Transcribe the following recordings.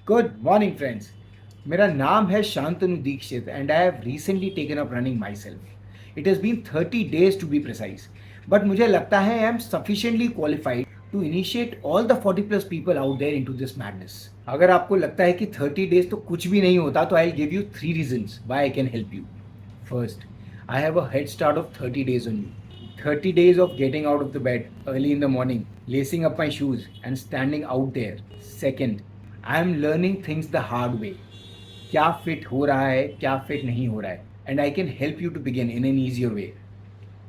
Good morning friends. मेरा नाम है Shantanu Dikshit and I have recently taken up running myself. It has been 30 days to be precise, but मुझे लगता है I am sufficiently qualified to initiate all the 40+ people out there into this madness. अगर आपको लगता है कि 30 days तो कुछ भी नहीं होता, तो I give you 3 reasons why I can help you. First, I have a head start of 30 days on you. 30 days of getting out of the bed early in the morning, lacing up my shoes and standing out there. Second, I am learning things the hard way. क्या fit हो रहा है, क्या fit नहीं हो रहा है, and I can help you to begin in an easier way.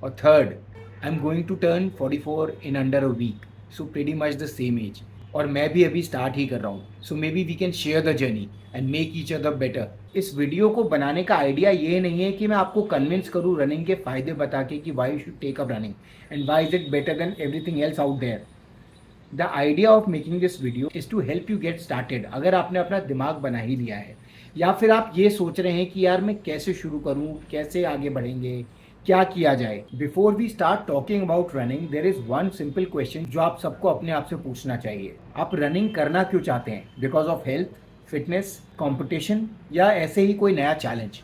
और third, I am going to turn 44 in under a week, so pretty much the same age. और मैं भी अभी स्टार्ट ही कर रहा हूँ, so maybe we can share the journey and make each other better. इस वीडियो को बनाने का आइडिया ये नहीं है कि मैं आपको कन्विंस करूँ रनिंग के फायदे बता के कि why you should take up running and why is it better than everything else out there. The idea of making this video is to help you get started. अगर आपने अपना दिमाग बना ही लिया है, या फिर आप ये सोच रहे हैं कि यार मैं कैसे शुरू करूं, कैसे आगे बढ़ेंगे, क्या किया जाए। Before we start talking about running, there is one simple question जो आप सबको अपने आप से पूछना चाहिए। आप रनिंग करना क्यों चाहते हैं? Because of health, fitness, competition, या ऐसे ही कोई नया चैलेंज?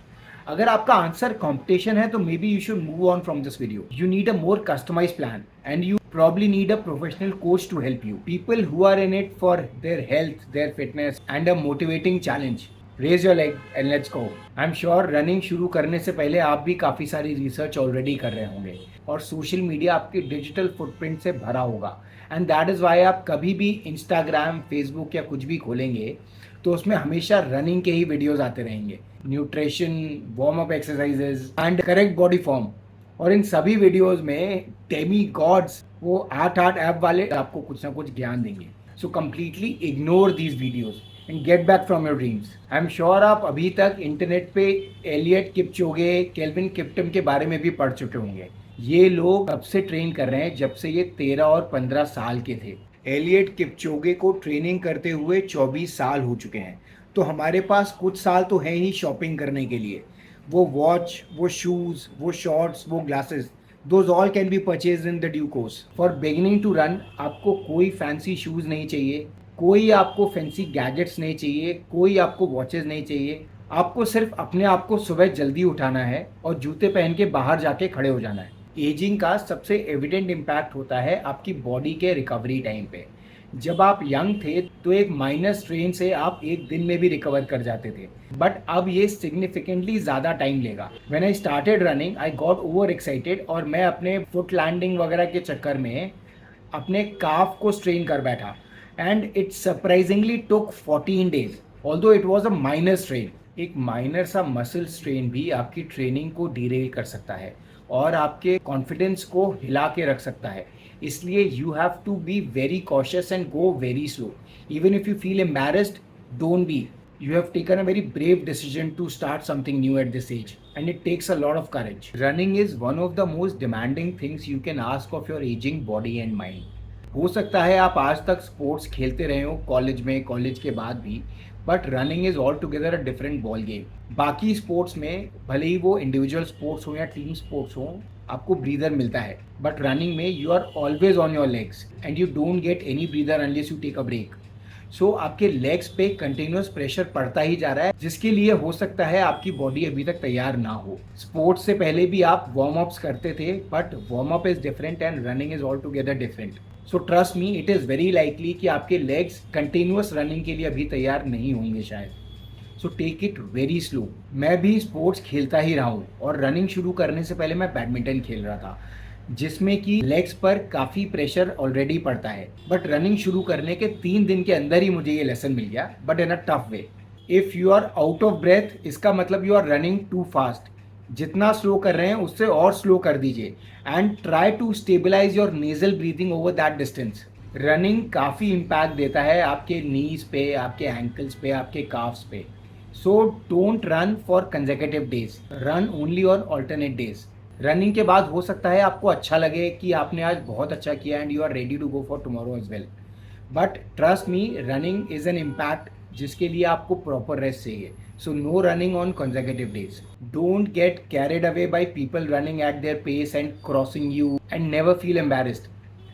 अगर आपका आंसर कंपटीशन है तो maybe you should move on from this video. You need a more customized plan and you probably need a professional coach to help you. People who are in it for their health, their fitness and a motivating challenge. Raise your leg and let's go. I'm sure running शुरू करने से पहले आप भी काफ़ी सारी research already कर रहे होंगे और सोशल मीडिया आपके डिजिटल फुटप्रिंट से भरा होगा, एंड दैट इज़ वाई आप कभी भी इंस्टाग्राम, फेसबुक या कुछ भी खोलेंगे तो उसमें हमेशा रनिंग के ही वीडियोस आते रहेंगे। Nutrition, warm up exercises and correct body form. और इन सभी वीडियोस में डेमी गॉड्स, वो 8 ऐप वाले आपको कुछ ना कुछ ज्ञान देंगे। So completely ignore these videos and get back from your dreams. I am sure आप अभी तक इंटरनेट पे एलियट किपचोगे, केल्विन किप्टम के बारे में भी पढ़ चुके होंगे। ये लोग कब से ट्रेन कर रहे हैं? जब से ये 13 और 15 साल के थे। एलियट किपचोगे को ट्रेनिंग करते हुए 24 साल हो चुके हैं। तो हमारे पास कुछ साल तो है ही शॉपिंग करने के लिए। वो वॉच, वो शूज़, वो शॉर्ट्स, वो glasses, those all can be purchase in the due course. For beginning to run आपको कोई फैंसी शूज़ नहीं चाहिए, कोई आपको फैंसी गैजेट्स नहीं चाहिए, कोई आपको वॉचेस नहीं चाहिए। आपको सिर्फ अपने आप को सुबह जल्दी उठाना है और जूते पहन के बाहर जाके खड़े हो जाना है। एजिंग का सबसे एविडेंट इम्पैक्ट होता है आपकी बॉडी के रिकवरी टाइम पे। जब आप यंग थे तो एक माइनर स्ट्रेन से आप एक दिन में भी रिकवर कर जाते थे, बट अब ये सिग्निफिकेंटली ज़्यादा टाइम लेगा। When I started running I got over excited और मैं अपने फुट लैंडिंग वगैरह के चक्कर में अपने काफ को स्ट्रेन कर बैठा, and it surprisingly took 14 days, although it was a minor strain. एक माइनर सा मसल स्ट्रेन भी आपकी ट्रेनिंग को डीरेल कर सकता है और आपके कॉन्फिडेंस को हिला के रख सकता है। इसलिए you have to be very cautious and go very slow. Even if you feel embarrassed, don't be. You have taken a very brave decision to start something new at this age, and it takes a lot of courage. Running is one of the most demanding things you can ask of your aging body and mind. हो सकता है आप आज तक sports खेलते रहे हो college में, कॉलेज के बाद भी, but running is all together a different ball game. बाकी स्पोर्ट्स में भले ही वो इंडिविजुअल स्पोर्ट्स हो या टीम स्पोर्ट्स हो, आपको ब्रीदर मिलता है, बट रनिंग में you are always on your legs and you don't get any breather unless you take a break. So आपके लेग्स पे कंटिन्यूस प्रेशर पड़ता ही जा रहा है, जिसके लिए हो सकता है आपकी बॉडी अभी तक तैयार ना हो। स्पोर्ट्स से पहले भी आप वार्म अप्स करते थे, but warm up is different and running is all together different. So trust me, it is very likely कि आपके लेग्स कंटिन्यूस रनिंग के लिए अभी तैयार नहीं होंगे शायद। So take it very slow. मैं भी स्पोर्ट्स खेलता ही रहा हूँ और रनिंग शुरू करने से पहले मैं बैडमिंटन खेल रहा था, जिसमें कि लेग्स पर काफ़ी प्रेशर ऑलरेडी पड़ता है। बट रनिंग शुरू करने के 3 दिन के अंदर ही मुझे ये लेसन मिल गया, but in a tough way. If you are out of breath, इसका मतलब you are running too fast. जितना स्लो कर रहे हैं उससे और स्लो कर दीजिए and try to stabilize your nasal breathing over that distance. Running काफ़ी इम्पैक्ट देता है आपके नीज पे, आपके एंकल्स पे, आपके काफ्स पे। So don't run for consecutive days, run only on alternate days. Running के बाद हो सकता है आपको अच्छा लगे कि आपने आज बहुत अच्छा किया and you are ready to go for tomorrow as well, but trust me, running is an impact जिसके लिए आपको प्रॉपर रेस्ट चाहिए। So no running on consecutive days. Don't get carried away by people running at their pace and crossing you, and never feel embarrassed.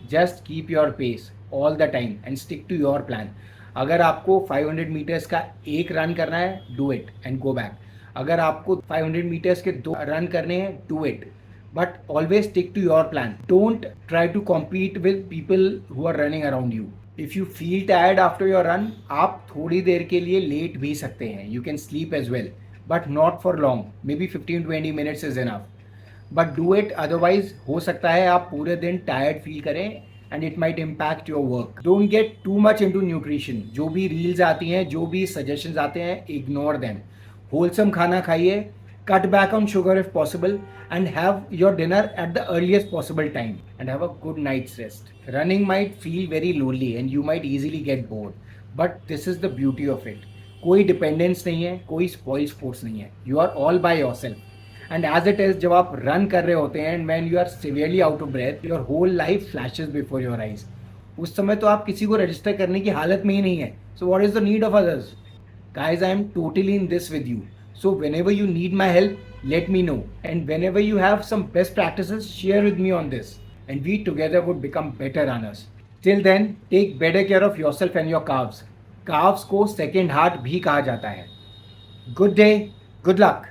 Just keep your pace all the time and stick to your plan. अगर आपको 500 metres का एक run करना है, do it and go back. अगर आपको 500 meters के 2 run करने हैं, do it. But always stick to your plan. Don't try to compete with people who are running around you. If you feel tired after your run, आप थोड़ी देर के लिए लेट भी सकते हैं. You can sleep as well, but not for long. Maybe 15-20 minutes is enough. But do it, otherwise हो सकता है आप पूरे दिन टायर्ड फील करें and it might impact your work. Don't get too much into nutrition. जो भी reels आती हैं, जो भी सजेशंस आते हैं, इग्नोर देम. होलसम खाना खाइए, cut back on sugar if possible, and have your dinner at the earliest possible time and have a good night's rest. Running might feel very lonely and you might easily get bored, but this is the beauty of it. कोई dependence नहीं है, कोई spoil sports नहीं है. You are all by yourself. And as it is, जब आप run कर रहे होते हैं and when you are severely out of breath, your whole life flashes before your eyes. उस समय तो आप किसी को रजिस्टर करने की हालत में ही नहीं है. So what is the need of others? Guys, I am totally in this with you. So whenever you need my help, let me know. And whenever you have some best practices, share with me on this. And we together would become better runners. Till then, take better care of yourself and your calves. Calves को second heart भी कहा जाता है. Good day, good luck.